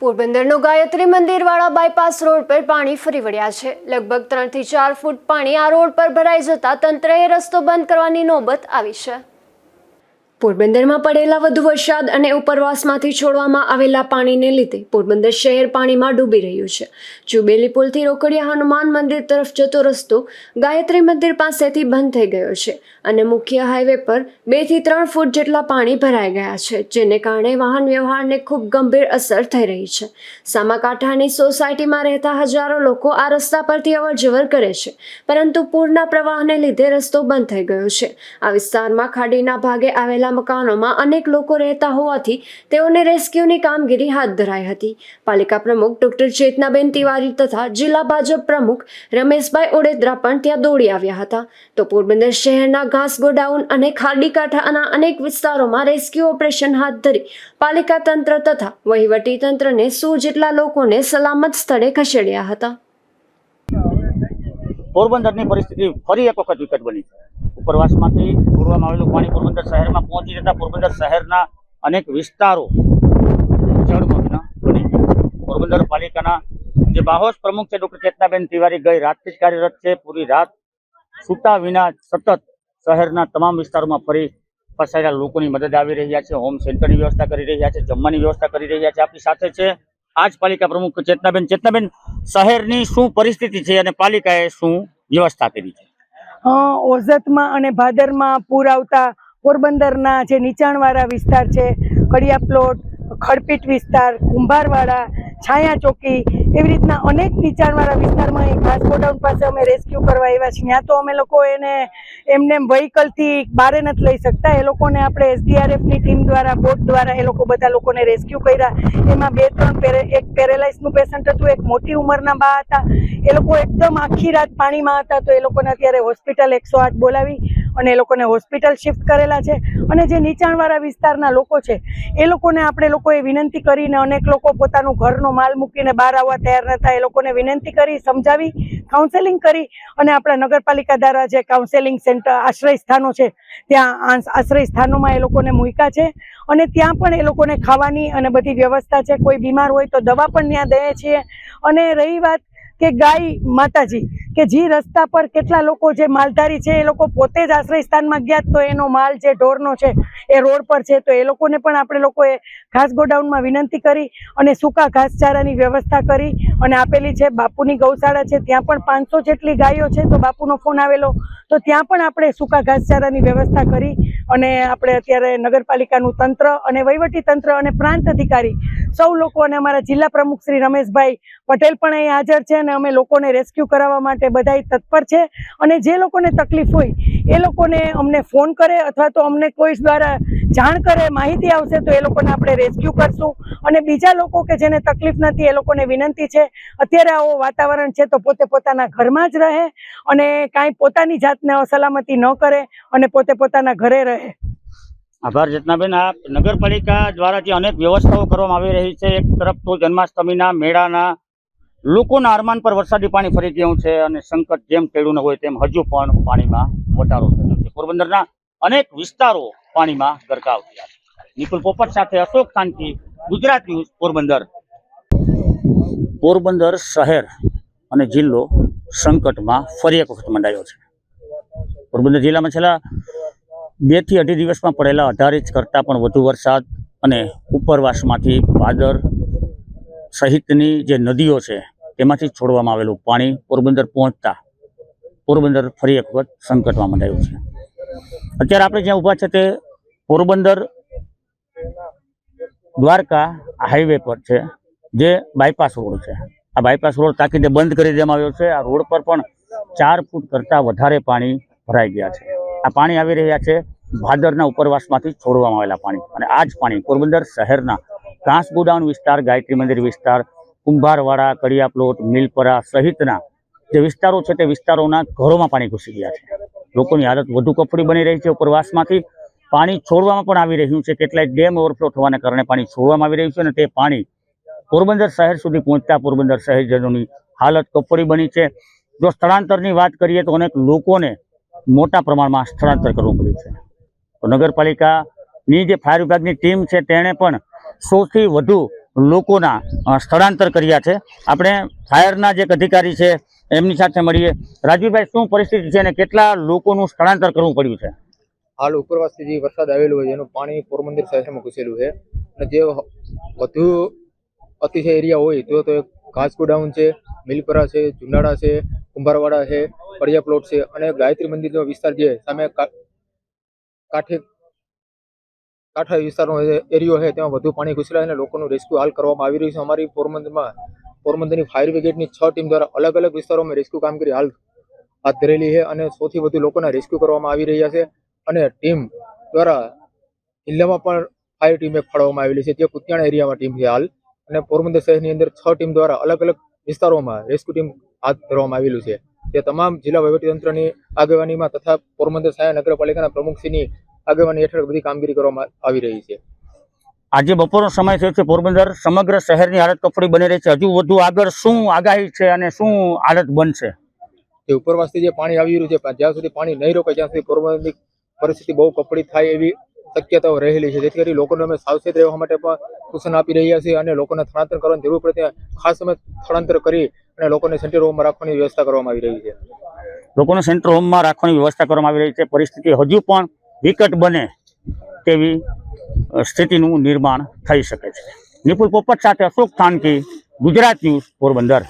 પોરબંદરનો Gayatri મંદિરવાળા bypass road પર પાણી ફરી વળ્યા છે। લગભગ 3 થી 4 ફૂટ પાણી આ રોડ પર ભરાઈ જતા તંત્રએ રસ્તો બંધ કરવાની નોબત આવી છે। પોરબંદરમાં પડેલા વધુ વરસાદ અને ઉપરવાસમાંથી છોડવામાં આવેલા પાણીને લીધે પોરબંદર શહેર પાણીમાં ડૂબી રહ્યું છે। ચુબેલી પુલથી રોકડિયા હનુમાન મંદિર તરફ જતો રસ્તો ગાયત્રી મંદિર પાસેથી બંધ થઈ ગયો છે અને મુખ્ય હાઈવે પર 2 થી 3 ફૂટ જેટલા પાણી ભરાઈ ગયા છે, જેને કારણે વાહન વ્યવહારને ખૂબ ગંભીર અસર થઈ રહી છે। સામાકાંઠાની સોસાયટીમાં રહેતા હજારો લોકો આ રસ્તા પરથી અવરજવર કરે છે, પરંતુ પૂરના પ્રવાહને લીધે રસ્તો બંધ થઈ ગયો છે। આ વિસ્તારમાં ખાડીના ભાગે આવેલા મકાનોમાં અનેક લોકો રહેતા હોવાથી તેઓને રેસ્ક્યુની કામગીરી હાથ ધરાઈ હતી। પાલિકા પ્રમુખ ડોક્ટર ચેતનાબેન તિવારી તથા જિલ્લા ભાજપ પ્રમુખ રમેશભાઈ ઓડેદરા પણ ત્યાં દોડી આવ્યા હતા। તો પોરબંદર શહેરના ઘાસ ગોડાઉન અને ખાડી કાંઠાના અનેક વિસ્તારોમાં રેસ્ક્યુ ઓપરેશન હાથ ધરી પાલિકા તંત્ર તથા વહીવટી તંત્રને 100 જેટલા લોકોને સલામત સ્થળે ખસેડ્યા હતા। પોરબંદરની પરિસ્થિતિ ફરી એક વખત વિકટ બની છે। ઉપરવાસમાંથી છોડવામાં આવેલું પાણી પોરબંદર શહેરમાં પહોંચી જતા પોરબંદર શહેરના અનેક વિસ્તારો જળમગ્ન બની ગયા છે। પોરબંદર પાલિકાના જે બાહોશ પ્રમુખ છે ડોક્ટર ચેતનાબેન તિવારી ગઈ રાતથી જ કાર્યરત છે। પૂરી રાત છૂટા વિના સતત શહેરના તમામ વિસ્તારોમાં ફરી ફસાયેલા લોકોની મદદ આવી રહ્યા છે। હોમ સેન્ટરની વ્યવસ્થા કરી રહ્યા છે, જમવાની વ્યવસ્થા કરી રહ્યા છે। આપણી સાથે છે આજ પાલિકા પ્રમુખ ચેતનાબેન। ચેતનાબેન, શહેરની શું પરિસ્થિતિ છે અને પાલિકાએ શું વ્યવસ્થા કરી છે? ઓઝતમાં અને ભાદરમાં પૂર આવતા પોરબંદરના જે નીચાણવાળા વિસ્તાર છે, કડિયા પ્લોટ, ખડપીટ વિસ્તાર, કુંભારવાડા, છાયા ચોકી, એવી રીતના અનેક નીચાણવાળા વિસ્તારમાં એ ઘાસ ગોડાઉન પાસે અમે રેસ્ક્યુ કરવા આવ્યા છીએ। ત્યાં તો અમે લોકો એને એમને વ્હીકલથી બહાર નથી લઈ શકતા, એ લોકોને આપણે SDRFની ટીમ દ્વારા, બોટ દ્વારા એ લોકો બધા લોકોને રેસ્ક્યુ કર્યા। એમાં 2-3 એક પેરેલાઇઝનું પેશન્ટ હતું, એક મોટી ઉંમરના બા હતા। એ લોકો એકદમ આખી રાત પાણીમાં હતા, તો એ લોકોને અત્યારે હોસ્પિટલ 108 બોલાવી અને એ લોકોને હોસ્પિટલ શિફ્ટ કરેલા છે। અને જે નીચાણવાળા વિસ્તારના લોકો છે એ લોકોને આપણે લોકોએ વિનંતી કરીને, અનેક લોકો પોતાનું ઘરનો માલ મૂકીને બહાર આવવા તૈયાર નહોતા, એ લોકોને વિનંતી કરી, સમજાવી, કાઉન્સેલિંગ કરી અને આપણા નગરપાલિકા દ્વારા જે કાઉન્સેલિંગ સેન્ટર આશ્રય સ્થાનો છે ત્યાં આશ્રય સ્થાનોમાં એ લોકોને મૂક્યા છે અને ત્યાં પણ એ લોકોને ખાવાની અને બધી વ્યવસ્થા છે। કોઈ બીમાર હોય તો દવા પણ ત્યાં દઈએ છીએ। અને રહી વાત કે ગાય માતાજી કે જે રસ્તા પર કેટલા લોકો જે માલધારી છે એ લોકો પોતે જ આશ્રય સ્થાનમાં ગયા, તો એનો માલ જે ઢોરનો છે એ રોડ પર છે, તો એ લોકોને પણ આપણે લોકોએ ઘાસ ગોડાઉનમાં વિનંતી કરી અને સૂકા ઘાસચારાની વ્યવસ્થા કરી અને આપેલી છે। બાપુની ગૌશાળા છે, ત્યાં પણ 500 જેટલી ગાયો છે, તો બાપુનો ફોન આવેલો તો ત્યાં પણ આપણે સૂકા ઘાસચારાની વ્યવસ્થા કરી અને આપણે અત્યારે નગરપાલિકાનું તંત્ર અને વહીવટી તંત્ર અને પ્રાંત અધિકારી સૌ લોકો અને અમારા જિલ્લા પ્રમુખ શ્રી રમેશભાઈ પટેલ પણ અહીં હાજર છે અને અમે લોકોને રેસ્ક્યુ કરાવવા માટે બધા તત્પર છે। અને જે લોકોને તકલીફ હોય એ લોકોને અમને ફોન કરે અથવા તો અમને કોઈ દ્વારા જાણ કરે, માહિતી આવશે તો એ લોકોને આપણે રેસ્ક્યુ કરશું। અને બીજા લોકો કે જેને તકલીફ નથી એ લોકોને વિનંતી છે, અત્યારે આવો વાતાવરણ છે તો પોતે પોતાના ઘરમાં જ રહે અને કાંઈ પોતાની જાતને અસલામતી ન કરે અને પોતે પોતાના ઘરે રહે। આભાર ચેતનાબેન। આ નગરપાલિકા દ્વારા જે અનેક વ્યવસ્થાઓ કરવામાં આવી રહી છે, એક તરફ તો જન્માષ્ટમીના મેળાના લોકોના અરમાન પર વરસાદી પાણી ફરી ગયું છે અને સંકટ જેમ ટળ્યું ન હોય તેમ હજુ પણ પાણીમાં વધારો થયો છે। પોરબંદરના અનેક વિસ્તારો પાણીમાં ગરકાવ થયા છે। નિકુલ પોપટ સાથે અશોક શાંતિ, ગુજરાત ન્યૂઝ, પોરબંદર। પોરબંદર શહેર અને જિલ્લો સંકટમાં ફરી એક વખત મંડાયો છે। પોરબંદર જિલ્લામાં છેલ્લા 2 થી 2.5 દિવસમાં પડેલા 18 ઇંચ કરતાં પણ વધુ વરસાદ અને ઉપરવાસમાંથી ભાદર સહિતની જે નદીઓ છે તેમાંથી છોડવામાં આવેલું પાણી પોરબંદર પહોંચતા પોરબંદર ફરી એક વખત સંકટમાં મંડાયું છે। અત્યારે આપણે જ્યાં ઊભા છે તે પોરબંદર દ્વારકા હાઈવે પર છે, જે બાયપાસ રોડ છે। આ બાયપાસ રોડ તાકીદે બંધ કરી દેવામાં આવ્યો છે। આ રોડ પર પણ 4 ફૂટ કરતાં વધારે પાણી ભરાઈ ગયા છે। આ પાણી આવી રહ્યા છે ભાદરના ઉપરવાસમાંથી છોડવામાં આવેલા પાણી, અને આ જ પાણી પોરબંદર શહેરના ઘાસ ગોડાઉન વિસ્તાર, ગાયત્રી મંદિર વિસ્તાર, કુંભારવાડા, કડિયા પ્લોટ, મિલપરા સહિતના જે વિસ્તારો છે તે વિસ્તારોના ઘરોમાં પાણી ઘૂસી ગયા છે। લોકોની હાલત વધુ કફોડી બની રહી છે। ઉપરવાસમાંથી પાણી છોડવામાં પણ આવી રહ્યું છે, કેટલાય ડેમ ઓવરફ્લો થવાને કારણે પાણી છોડવામાં આવી રહ્યું છે અને તે પાણી પોરબંદર શહેર સુધી પહોંચતા પોરબંદર શહેરજનોની હાલત કફોડી બની છે। જો સ્થળાંતરની વાત કરીએ તો અનેક લોકોને મોટા પ્રમાણમાં સ્થળાંતર કરવું પડ્યું છે। તો નગરપાલિકાની જે ફાયર વિભાગની ટીમ છે તેણે પણ 100 થી વધુ લોકોના સ્થળાંતર કર્યા છે. આપણે ફાયરના જે એક અધિકારી છે એમની સાથે મળીએ. રાજવીભાઈ, શું પરિસ્થિતિ છે અને કેટલા લોકોનું સ્થળાંતર કરવું પડ્યું છે? હાલ ઉપરવાસથી જે વરસાદ આવેલો હોય એનું પાણી પોરબંદર શહેરમાં ઘૂસેલું છે અને જે વધુ અતિશય એરિયા હોય તો ઘાસ ગોડાઉન છે, મિલપરા છે, જુનાળા છે, કુંભારવાડા છે, કડિયા પ્લોટ છે અને ગાયત્રી મંદિરનો વિસ્તાર જે સામે કાંઠા વિસ્તારનો એરિયો છે તેમાં વધુ પાણી ઘૂસેલા અને લોકોનું રેસ્ક્યુ હાલ કરવામાં આવી રહ્યું છે. અમારી પોરબંદરની ફાયર બ્રિગેડની 6 ટીમ દ્વારા અલગ અલગ વિસ્તારોમાં રેસ્ક્યુ કામગીરી હાલ હાથ ધરેલી છે અને 100 થી વધુ લોકોના રેસ્ક્યુ કરવામાં આવી રહ્યા છે. અને ટીમ દ્વારા જિલ્લામાં પણ ફાયર ટીમ ફાળવવામાં આવેલી છે, જે કુતિયાણા એરિયામાં ટીમ છે હાલ. અને પોરબંદર શહેરની અંદર 6 ટીમ દ્વારા અલગ અલગ વિસ્તારોમાં રેસ્ક્યુ ટીમ હાથ ધરવામાં આવેલું છે. તે તમામ જિલ્લા વહીવટીતંત્રની આગેવાનીમાં તથા પોરબંદર સાયા નગરપાલિકાના પ્રમુખશ્રીની આગેવાની હેઠળ બધી કામગીરી કરવામાં આવી રહી છે. આજે બપોરનો સમય થયો છે. પોરબંદર સમગ્ર શહેરની હાલત કફોડી બની રહી છે. હજુ વધુ આગળ શું આગાહી છે અને શું હાલત બનશે? જે ઉપરવાસથી જે પાણી આવી રહ્યું છે, જ્યાં સુધી પાણી નહીં રોકાય ત્યાં સુધી પોરબંદરની પરિસ્થિતિ બહુ કપડી થાય એવી શક્યતાઓ રહેલી છે. જેથી કરી લોકોને અમે સાવચેત રહેવા માટે પણ સૂચના આપી રહ્યા છીએ અને લોકોને સ્થળાંતર કરવાની જરૂર પડે ત્યાં ખાસ અમે સ્થળાંતર કરી અને લોકોને સેન્ટર હોમમાં રાખવાની વ્યવસ્થા કરવામાં આવી રહી છે. લોકોને સેન્ટ્રલ હોમમાં રાખવાની વ્યવસ્થા કરવામાં આવી રહી છે. પરિસ્થિતિ હજુ પણ વિકટ બને તેવી સ્થિતિનું નિર્માણ થઈ શકે છે. નિપુલ પોપટ સાથે અશોક થાનકી, ગુજરાત ન્યૂઝ, પોરબંદર.